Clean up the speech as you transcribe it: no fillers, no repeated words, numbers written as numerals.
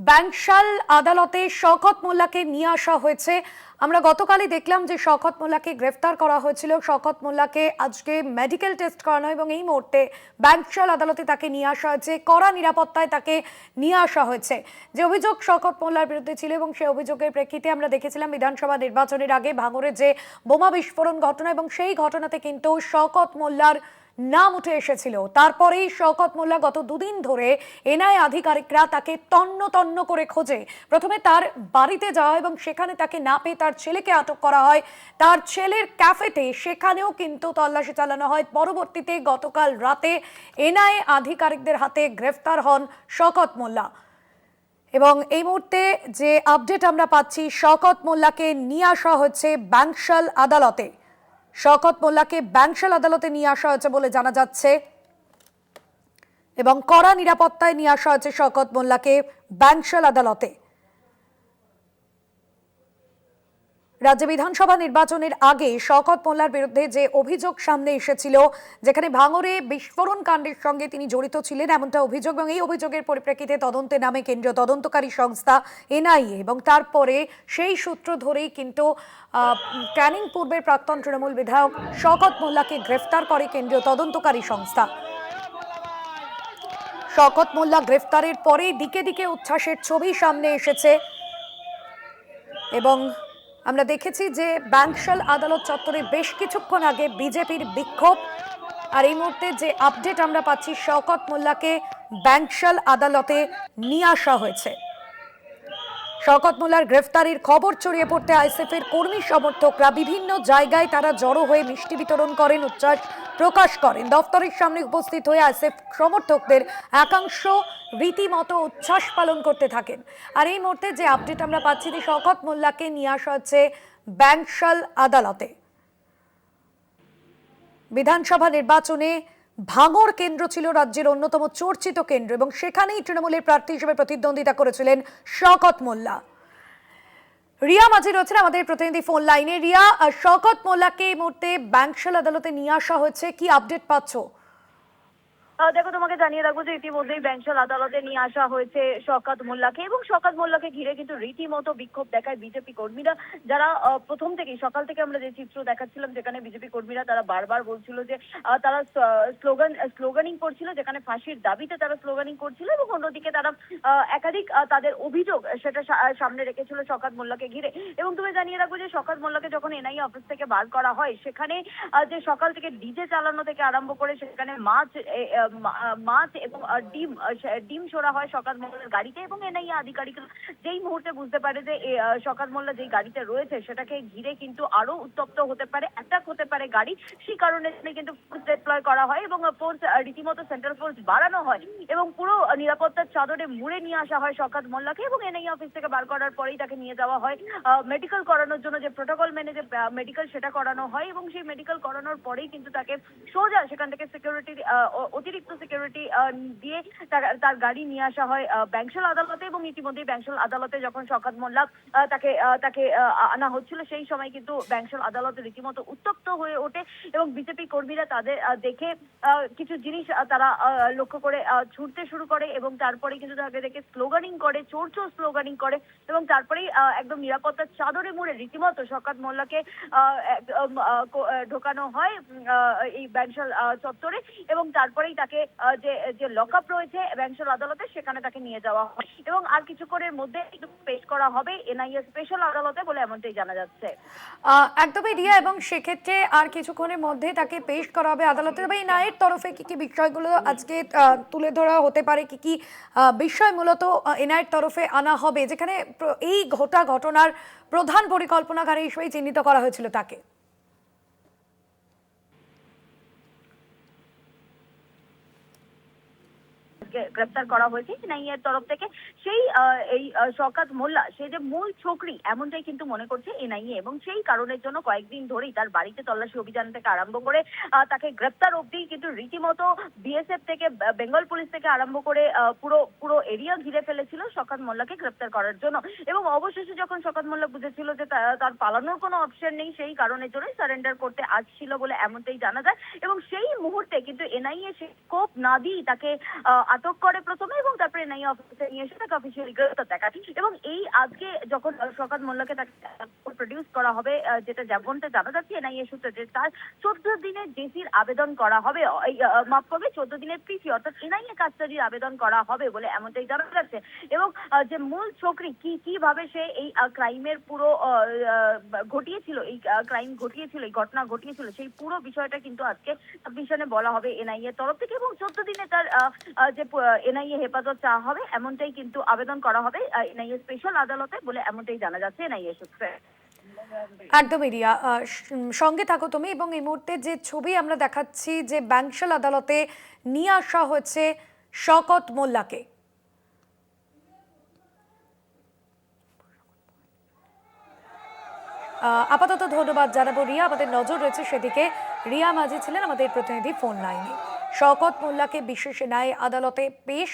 ব্যাংশাল আদালতে শওকত মোল্লাকে নিয়ে আসা হয়েছে। আমরা গতকালই দেখলাম যে শওকত মোল্লাকে গ্রেফতার করা হয়েছিল। শওকত মোল্লাকে আজকে মেডিকেল টেস্ট করানো এবং এই মুহূর্তে ব্যাংশাল আদালতে তাকে নিয়ে আসা হয়েছে। কড়া নিরাপত্তায় তাকে নিয়ে আসা হয়েছে। যে অভিযোগ শওকত মোল্লার বিরুদ্ধে ছিল এবং সেই অভিযোগের প্রেক্ষিতে আমরা দেখেছিলাম বিধানসভা নির্বাচনের আগে ভাঙড়ে যে বোমা বিস্ফোরণ ঘটনা এবং সেই ঘটনাতে কিন্তু শওকত মোল্লার নাম উঠে এসেছিল। তারপরেই শওকত মোল্লা গত দুদিন ধরে এনআইএ আধিকারিকরা তাকে তন্ন তন্ন করে খোঁজে। প্রথমে তার বাড়িতে যাওয়া এবং সেখানে তাকে না পেয়ে তার ছেলেকে আটক করা হয়। তার ছেলের ক্যাফেতে সেখানেও কিন্তু তল্লাশি চালানো হয়। পরবর্তীতে গতকাল রাতে এনআইএ আধিকারিকদের হাতে গ্রেফতার হন শওকত মোল্লা। এবং এই মুহূর্তে যে আপডেট আমরা পাচ্ছি, শওকত মোল্লাকে নিয়ে আসা হচ্ছে ব্যাংশাল আদালতে। শওকত মোল্লাকে ব্যাংশাল আদালতে নিয়ে আসা হয়েছে বলে জানা যাচ্ছে এবং কড়া নিরাপত্তায় নিয়ে আসা হয়েছে শওকত মোল্লাকে ব্যাংশাল আদালতে। রাজ্য বিধানসভা নির্বাচনের আগে শওকত মোল্লার বিরুদ্ধে যে অভিযোগ সামনে এসেছিল, যেখানে ভাঙড়ে বিস্ফোরণ কাণ্ডের সঙ্গে তিনি জড়িত ছিলেন এমনটা অভিযোগ, এবং এই অভিযোগের পরিপ্রেক্ষিতে তদন্তে নামে কেন্দ্রীয় তদন্তকারী সংস্থা এনআইএ এবং তারপরে সেই সূত্র ধরেই কিন্তু ক্যানিং পূর্বের প্রাক্তন তৃণমূল বিধায়ক শওকত মোল্লাকে গ্রেফতার করে কেন্দ্রীয় তদন্তকারী সংস্থা। শওকত মোল্লা গ্রেফতারের পরে দিকে দিকে উচ্ছ্বাসের ছবি সামনে এসেছে এবং আমরা দেখেছি যে ব্যাংশাল আদালত চত্বরে বেশ কিছুক্ষণ আগে বিজেপির বিক্ষোভ। আর এই মুহূর্তে যে আপডেট আমরা পাচ্ছি, শওকত মোল্লাকে ব্যাংশাল আদালতে নিয়ে আসা হয়েছে। শওকত মোল্লার গ্রেফতারির খবর ছড়িয়ে পড়তে আইএসএফ এর কর্মী সমর্থকরা বিভিন্ন জায়গায় তারা জড়ো হয়ে মিষ্টি বিতরণ করেন, উচ্ছ্বাস প্রকাশ করেন। দফতরের সামনে উপস্থিত হয়ে আইএসএফ সমর্থকদের একাংশ রীতিমতো উচ্ছ্বাস পালন করতে থাকেন। আর এই মুহূর্তে যে আপডেট আমরা পাচ্ছি যে শওকত মোল্লাকে নিয়ে আসা হচ্ছে ব্যাংশাল আদালতে। বিধানসভা নির্বাচনে ভাঙড় কেন্দ্র ছিল রাজ্যের অন্যতম চর্চিত কেন্দ্র এবং সেখানেই তৃণমূলের প্রার্থী হিসেবে প্রতিদ্বন্দ্বিতা করেছিলেন শওকত মোল্লা। রিয়া মাঝে রয়েছেন আমাদের প্রতিনিধি ফোন লাইনে। রিয়া, শওকত মোল্লাকে এই মুহূর্তে ব্যাংশাল আদালতে নিয়ে আসা হয়েছে, কি আপডেট পাচ্ছ? দেখো, তোমাকে জানিয়ে রাখবো যে ইতিমধ্যেই ব্যাংশাল আদালতে নিয়ে আসা হয়েছে শওকত মোল্লাকে, এবং শওকত মোল্লাকে ঘিরে কিন্তু রীতিমতো বিক্ষোভ দেখায় বিজেপি কর্মীরা, যারা প্রথম থেকেই সকাল থেকে আমরা যে চিত্র দেখাচ্ছিলাম যেখানে বিজেপি কর্মীরা তারা বারবার বলছিল যে তারা স্লোগানিং করছিল, যেখানে ফাঁসির দাবিতে তারা স্লোগানিং করছিল, এবং অন্যদিকে তারা একাধিক তাদের অভিযোগ সেটা সামনে রেখেছিল শওকত মোল্লাকে ঘিরে। এবং তুমি জানিয়ে রাখবো যে শওকত মোল্লাকে যখন এনআইএ অফিস থেকে বার করা হয়, সেখানে যে সকাল থেকে ডিজে চালানো থেকে আরম্ভ করে সেখানে মাছ এবং ডিম ছোড়া হয় শওকত মোল্লার গাড়িতে, এবং এনআইএ আধিকারিকরা যেই মুহূর্তে বুঝতে পারে যে শওকত মোল্লা যেই গাড়িতে রয়েছে সেটাকে ঘিরে কিন্তু আরো উত্তপ্ত হতে পারে, অ্যাটাক হতে পারে গাড়ি, সেই কারণে কিন্তু ফোর্স ডিপ্লয় করা হয় এবং ফোর্স রীতিমতো সেন্ট্রাল ফোর্স বাড়ানো হয় এবং পুরো নিরাপত্তার চাদরে মুড়ে নিয়ে আসা হয় শওকত মোল্লাকে, এবং এনআইএ অফিস থেকে বার করার পরেই তাকে নিয়ে যাওয়া হয় মেডিকেল করানোর জন্য। যে প্রোটোকল মেনে যে মেডিকেল সেটা করানো হয়, এবং সেই মেডিকেল করানোর পরেই কিন্তু তাকে সোজা সেখান থেকে সিকিউরিটি অতিরিক্ত সিকিউরিটি দিয়ে তার গাড়ি নিয়ে আসা হয় ব্যাংশাল আদালতে। এবং ইতিমধ্যেই ব্যাংশাল আদালতে যখন শওকত মোল্লা তাকে আনা হচ্ছিল, সেই সময় কিন্তু ব্যাংশাল আদালতে রীতিমতো উত্তপ্ত হয়ে ওঠে এবং বিজেপি কর্মীরা তাদের দেখে কিছু জিনিস তারা লক্ষ্য করে ছুটতে শুরু করে, এবং তারপরে কিন্তু তাকে দেখে স্লোগানিং করে, চোর চোর স্লোগানিং করে, এবং তারপরেই একদম নিরাপত্তার চাদরে মুড়ে রীতিমতো শওকত মোল্লাকে ঢোকানো হয় এই ব্যাংশাল চত্বরে, এবং তারপরেই তাকে যে লকআপ রয়েছে ব্যাংশাল আদালতে সেখানে তাকে নিয়ে যাওয়া হয়, এবং আর কিছুক্ষণের মধ্যে পেশ করা হবে এনআইএ স্পেশাল আদালতে বলে এমনটাই জানা যাচ্ছে। একদমই রিয়া, এবং সেক্ষেত্রে আর কিছুক্ষণের মধ্যে তাকে পেশ করা হবে আদালতে। তবে এনআইএর তরফে কি কি বিষয়গুলো আজকে তুলে ধরা হতে পারে, কি কি বিষয় মূলত এনআইএর তরফে আনা হবে, যেখানে এই ঘটনার প্রধান পরিকল্পনাকারী হিসেবে চিহ্নিত করা হয়েছিল তাকে? গ্রেফতার করা হয়েছে এনআইএর তরফ থেকে। সেই এই শওকত মোল্লা সে যে মূল ছোকরি এমনটাই কিন্তু মনে করছে এনআইএ, এবং সেই কারণের জন্য কয়েকদিন ধরেই তার বাড়িতে তল্লাশি অভিযান থেকে আরম্ভ করে তাকে গ্রেফতার অবধি কিন্তু রীতিমতো বিএসএফ থেকে, বেঙ্গল পুলিশ থেকে আরম্ভ করে পুরো এরিয়া ঘিরে ফেলেছিল শওকত মোল্লাকে গ্রেফতার করার জন্য। এবং অবশেষে যখন শওকত মোল্লা বুঝেছিল যে তার পালানোর কোনো অপশন নেই, সেই কারণের জন্য সারেন্ডার করতে আসছিল বলে এমনটাই জানা যায়, এবং সেই মুহূর্তে কিন্তু এনআইএ সে স্কোপ না দিয়ে তাকে আটক করে প্রথমে এবং তারপরে এনআইএ অফিসে নিয়ে এসে তাকে অফিসিয়ালি গ্রেফতার দেখায়। এবং এই আজকে যখন শওকত মোল্লাকে তাকে প্রডিউস করা হবে, যেটা যেমনটা জানা যাচ্ছে এনআইএ সূত্রে, যে তার 14 দিনের জেসির আবেদন করা হবে, মাফ করবে 14 দিনের পিসি অর্থাৎ এনআইএ কাস্টাডির আবেদন করা হবে বলে এমনটাই জানা যাচ্ছে। এবং যে মূল চক্রী কিভাবে সে এই ক্রাইমের পুরো ঘটিয়েছিল, এই ক্রাইম ঘটিয়েছিল, এই ঘটনা ঘটিয়েছিল, সেই পুরো বিষয়টা কিন্তু আজকে সাবমিশনে বলা হবে এনআইএ তরফ থেকে। এবং 14 দিনে তার যে এনআইএ হেফাজত চাওয়া হবে এমনটাই কিন্তু আবেদন করা হবে এনআইএ স্পেশাল আদালতে বলে এমনটাই জানা যাচ্ছে এনআইএ সূত্রে। একদমই রিয়া, সঙ্গে থাকো তুমি। এবং এই মুহূর্তে যে ছবি আমরা দেখাচ্ছি, যে ব্যাংশাল আদালতে নিয়ে আসা হয়েছে শওকত মোল্লাকে। আপাতত ধন্যবাদ জানাবো রিয়া, আমাদের নজর রয়েছে সেদিকে। রিয়া মাঝি ছিলেন আমাদের প্রতিনিধি ফোন লাইনে। শওকত মোল্লাকে বিশেষ ন্যায় আদালতে পেশ